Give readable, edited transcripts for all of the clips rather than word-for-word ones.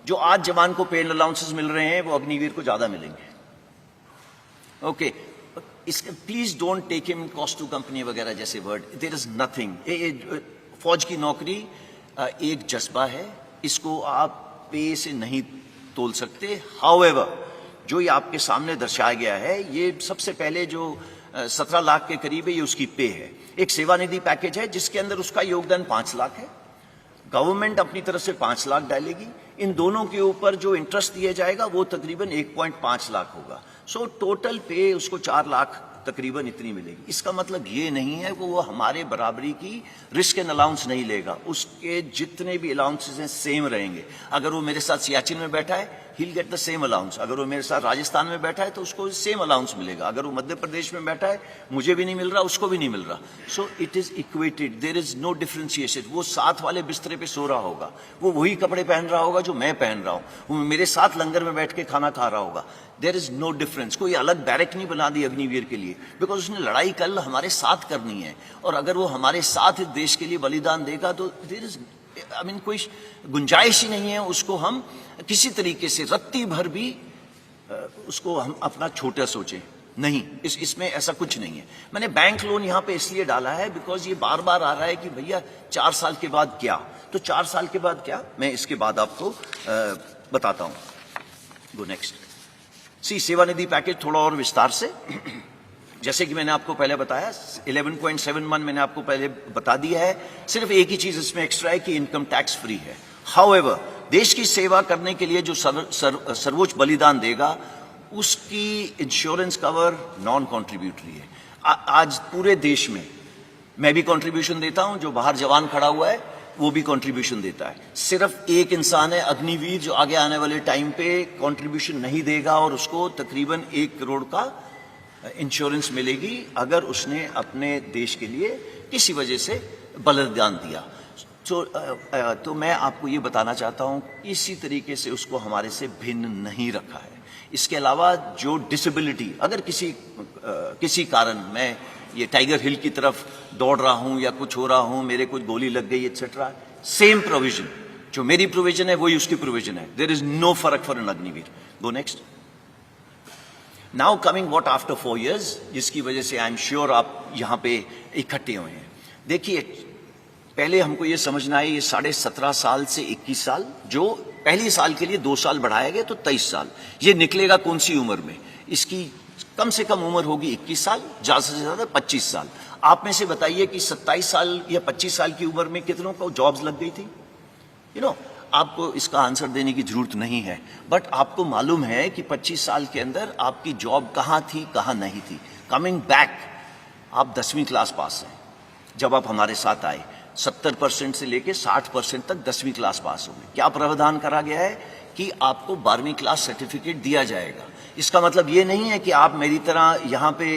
जो आज जवान को पेड अलाउंसेस मिल रहे हैं वो अग्निवीर को ज्यादा मिलेंगे। ओके, इसके please don't take him cost to company वगैरह जैसे वर्ड, देयर इज नथिंग। फौज की नौकरी एक जज्बा है, इसको आप पे से नहीं तोल सकते। हाउएवर, जो ये आपके सामने दर्शाया गया है, ये सबसे पहले जो 17 लाख के करीब है, ये उसकी पे है। एक सेवानिधि पैकेज है जिसके अंदर उसका योगदान 5 लाख है, गवर्नमेंट अपनी तरफ से 5 लाख डालेगी, इन दोनों के ऊपर जो इंटरेस्ट दिया जाएगा वो तकरीबन 1.5 लाख होगा। सो टोटल पे उसको 4 लाख तकरीबन इतनी मिलेगी। इसका मतलब ये नहीं है कि वो हमारे बराबरी की रिस्क एंड अलाउंस नहीं लेगा, उसके जितने भी अलाउंसेस हैं सेम रहेंगे। अगर वो मेरे साथ सियाचिन में बैठा है, he'll get the same allowance। अगर वो मेरे साथ राजस्थान में बैठा है तो उसको सेम अलाउंस मिलेगा। अगर वो मध्य प्रदेश में बैठा है, मुझे भी नहीं मिल रहा, उसको भी नहीं मिल रहा। So it is equated, there is no differentiation. वो साथ वाले बिस्तरे पे सो रहा होगा, वो वही कपड़े पहन रहा होगा जो मैं पहन रहा हूँ, वो मेरे साथ लंगर में बैठ के खाना खा रहा होगा। There is no difference. कोई अलग बैरक नहीं बना दी अग्निवीर के लिए, बिकॉज उसने लड़ाई कल हमारे साथ करनी है, और अगर वो हमारे साथ देश के लिए बलिदान देगा तो देयर इज कोई गुंजाइश ही नहीं है उसको हम किसी तरीके से रत्ती भर भी उसको हम अपना छोटा सोचें। नहीं, इसमें ऐसा कुछ नहीं है। मैंने बैंक लोन यहां पे इसलिए डाला है बिकॉज ये बार बार आ रहा है कि भैया 4 साल के बाद क्या, तो 4 साल के बाद क्या, मैं इसके बाद आपको बताता हूं। Go next. सी, सेवानिधि पैकेज थोड़ा और विस्तार से, जैसे कि मैंने आपको पहले बताया 11.71 मैंने आपको पहले बता दिया है। सिर्फ एक ही चीज इसमें एक्स्ट्रा है कि इनकम टैक्स फ्री है। हाउएवर, देश की सेवा करने के लिए जो सर्वोच्च बलिदान देगा उसकी इंश्योरेंस कवर नॉन कॉन्ट्रीब्यूटरी है। आज पूरे देश में मैं भी कंट्रीब्यूशन देता हूं, जो बाहर जवान खड़ा हुआ है वो भी कंट्रीब्यूशन देता है। सिर्फ एक इंसान है अग्निवीर जो आगे आने वाले टाइम पे कंट्रीब्यूशन नहीं देगा, और उसको तकरीबन 1 करोड़ का इंश्योरेंस मिलेगी अगर उसने अपने देश के लिए किसी वजह से बलिदान दिया। तो मैं आपको ये बताना चाहता हूं, इसी तरीके से उसको हमारे से भिन्न नहीं रखा है। इसके अलावा जो डिसेबिलिटी, अगर किसी कारण मैं ये टाइगर हिल की तरफ दौड़ रहा हूं या कुछ हो रहा हूं, मेरे कुछ गोली लग गई एक्सेट्रा, सेम प्रोविजन, जो मेरी प्रोविजन है वही उसकी प्रोविजन है। देयर इज नो फर्क for an Agniveer. Go next. Now coming what after 4 years, जिसकी वजह से आई एम श्योर आप यहां पे इकट्ठे हुए हैं। देखिए, पहले हमको ये समझना है, ये 17.5 साल से 21 साल, जो पहली साल के लिए 2 साल बढ़ाया गया तो 23 साल, ये निकलेगा कौन सी उम्र में? इसकी कम से कम उम्र होगी 21 साल, ज्यादा से ज्यादा 25 साल। आप में से बताइए कि 27 साल या 25 साल की उम्र में कितनों को जॉब्स लग गई थी? आपको इसका आंसर देने की जरूरत नहीं है, बट आपको मालूम है कि 25 साल के अंदर आपकी जॉब कहां थी, कहां नहीं थी। कमिंग बैक, आप 10वीं क्लास पास हैं जब आप हमारे साथ आए, 70% से लेके 60% तक 10वीं क्लास पास हो गए। क्या प्रावधान करा गया है कि आपको 12वीं क्लास सर्टिफिकेट दिया जाएगा। इसका मतलब ये नहीं है कि आप मेरी तरह यहाँ पे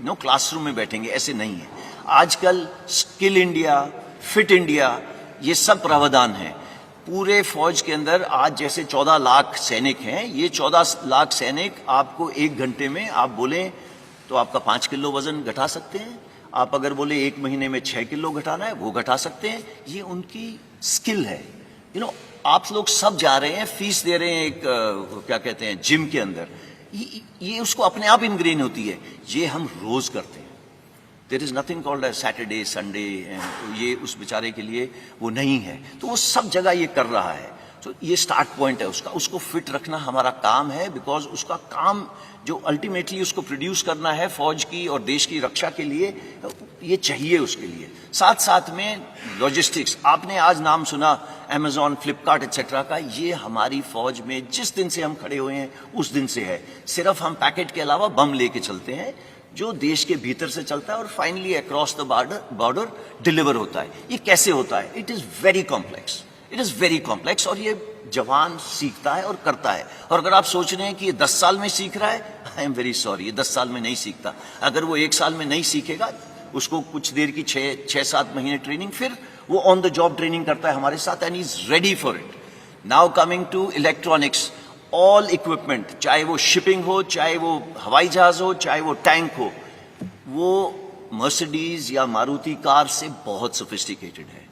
क्लासरूम में बैठेंगे, ऐसे नहीं है। आजकल स्किल इंडिया, फिट इंडिया, ये सब प्रावधान है पूरे फौज के अंदर। आज जैसे 14 लाख सैनिक हैं, ये 14 लाख सैनिक आपको 1 घंटे में आप बोलें तो आपका 5 किलो वजन घटा सकते हैं। आप अगर बोले 1 महीने में 6 किलो घटाना है, वो घटा सकते हैं। ये उनकी स्किल है। आप लोग सब जा रहे हैं, फीस दे रहे हैं एक क्या कहते हैं जिम के अंदर, ये उसको अपने आप इनग्रेन होती है। ये हम रोज करते हैं। There is nothing called Saturday Sunday, ये उस बेचारे के लिए वो नहीं है। तो वो सब जगह ये कर रहा है। तो ये स्टार्ट पॉइंट है उसका, उसको फिट रखना हमारा काम है, बिकॉज उसका काम जो अल्टीमेटली उसको प्रोड्यूस करना है फौज की और देश की रक्षा के लिए, ये चाहिए उसके लिए। साथ साथ में लॉजिस्टिक्स, आपने आज नाम सुना अमेजॉन, फ्लिपकार्ट एक्सेट्रा का, ये हमारी फौज में जिस दिन से हम खड़े हुए हैं उस दिन से है। सिर्फ हम पैकेट के अलावा बम लेके चलते हैं जो देश के भीतर से चलता है और finally across the border deliver होता है। ये कैसे होता है? It is very complex, it is very complex, और ये जवान सीखता है और करता है। और अगर आप सोच रहे हैं कि ये 10 साल में सीख रहा है, आई एम वेरी सॉरी, ये 10 साल में नहीं सीखता। अगर वो 1 साल में नहीं सीखेगा, उसको कुछ देर की 6-7 महीने ट्रेनिंग, फिर वो ऑन द जॉब ट्रेनिंग करता है हमारे साथ, and is ready for it. Now coming to electronics, all equipment, चाहे वो शिपिंग हो, चाहे वो हवाई जहाज हो, चाहे वो टैंक हो, वो मर्सिडीज या मारुति कार से बहुत सोफिस्टिकेटेड है।